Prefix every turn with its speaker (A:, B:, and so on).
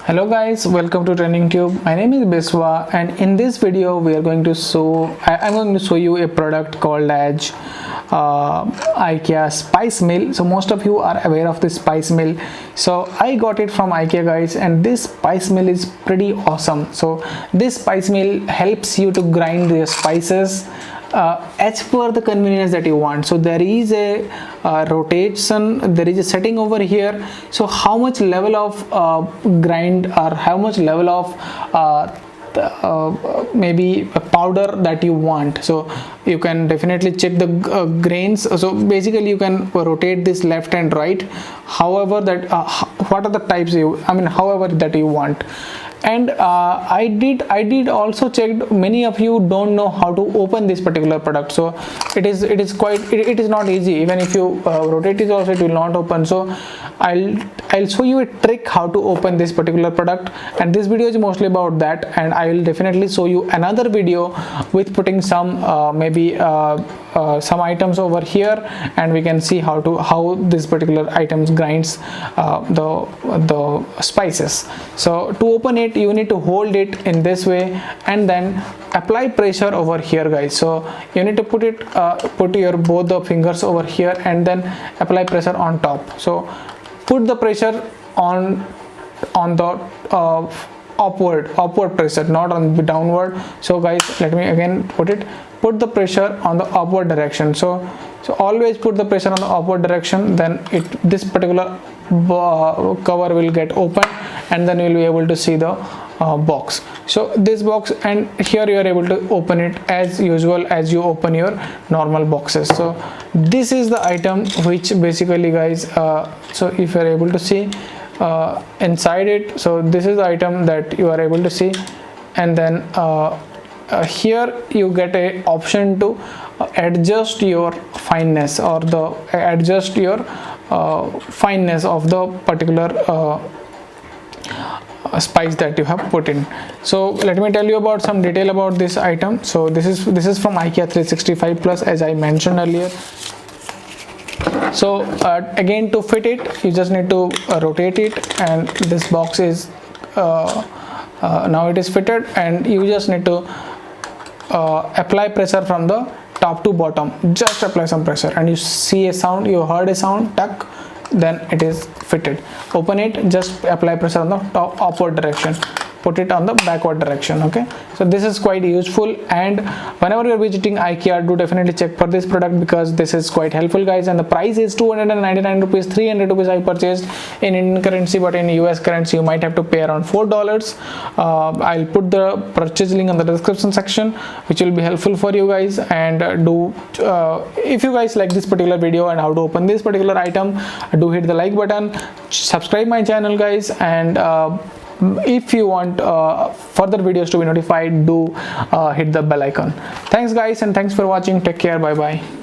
A: Hello guys, welcome to Training Tube. My name is Biswa, and in this video we are going to I'm going to show you a product called as IKEA spice mill. So most of you are aware of this spice mill. So I got it from IKEA guys, and this spice mill is pretty awesome. So this spice mill helps you to grind your spices as per the convenience that you want. So there is a rotation, there is a setting over here. So how much level of grind or how much level of maybe a powder that you want, so you can definitely check the grains. So basically you can rotate this left and right, however that what are the types however that you want. And I did also check, many of you don't know how to open this particular product. So it is not easy. Even if you rotate it also, it will not open. So I'll show you a trick how to open this particular product, and this video is mostly about that. And I will definitely show you another video with putting some some items over here, and we can see how this particular items grinds the spices. So to open it, you need to hold it in this way and then apply pressure over here guys. So you need to put your both the fingers over here and then apply pressure on top. So put the pressure on the upward pressure, not on the downward. So guys, let me again put the pressure on the upward direction. So always put the pressure on the upward direction, then this particular cover will get open, and then you'll be able to see the box. So this box, and here you are able to open it as usual as you open your normal boxes. So this is the item which basically guys, so if you are able to see inside it, so this is the item that you are able to see. And then here you get a option to adjust your fineness or adjust your fineness of the particular spice that you have put in. So let me tell you about some detail about this item. So this is from IKEA 365 Plus, as I mentioned earlier. So again, to fit it, you just need to rotate it, and this box is now it is fitted, and you just need to apply pressure from the top to bottom. Just apply some pressure, and you see a sound, you heard a sound, tuck, then it is fitted. Open it, just apply pressure on the top upward direction, put it on the backward direction. Okay, so this is quite useful, and whenever you're visiting IKEA, do definitely check for this product because this is quite helpful guys. And the price is 299 rupees. 300 rupees I purchased in Indian currency, but in US currency you might have to pay around $4. I'll put the purchase link in the description section, which will be helpful for you guys. And if you guys like this particular video and how to open this particular item, do hit the like button, subscribe my channel guys, and if you want further videos to be notified, do hit the bell icon. Thanks guys, and thanks for watching. Take care. Bye bye.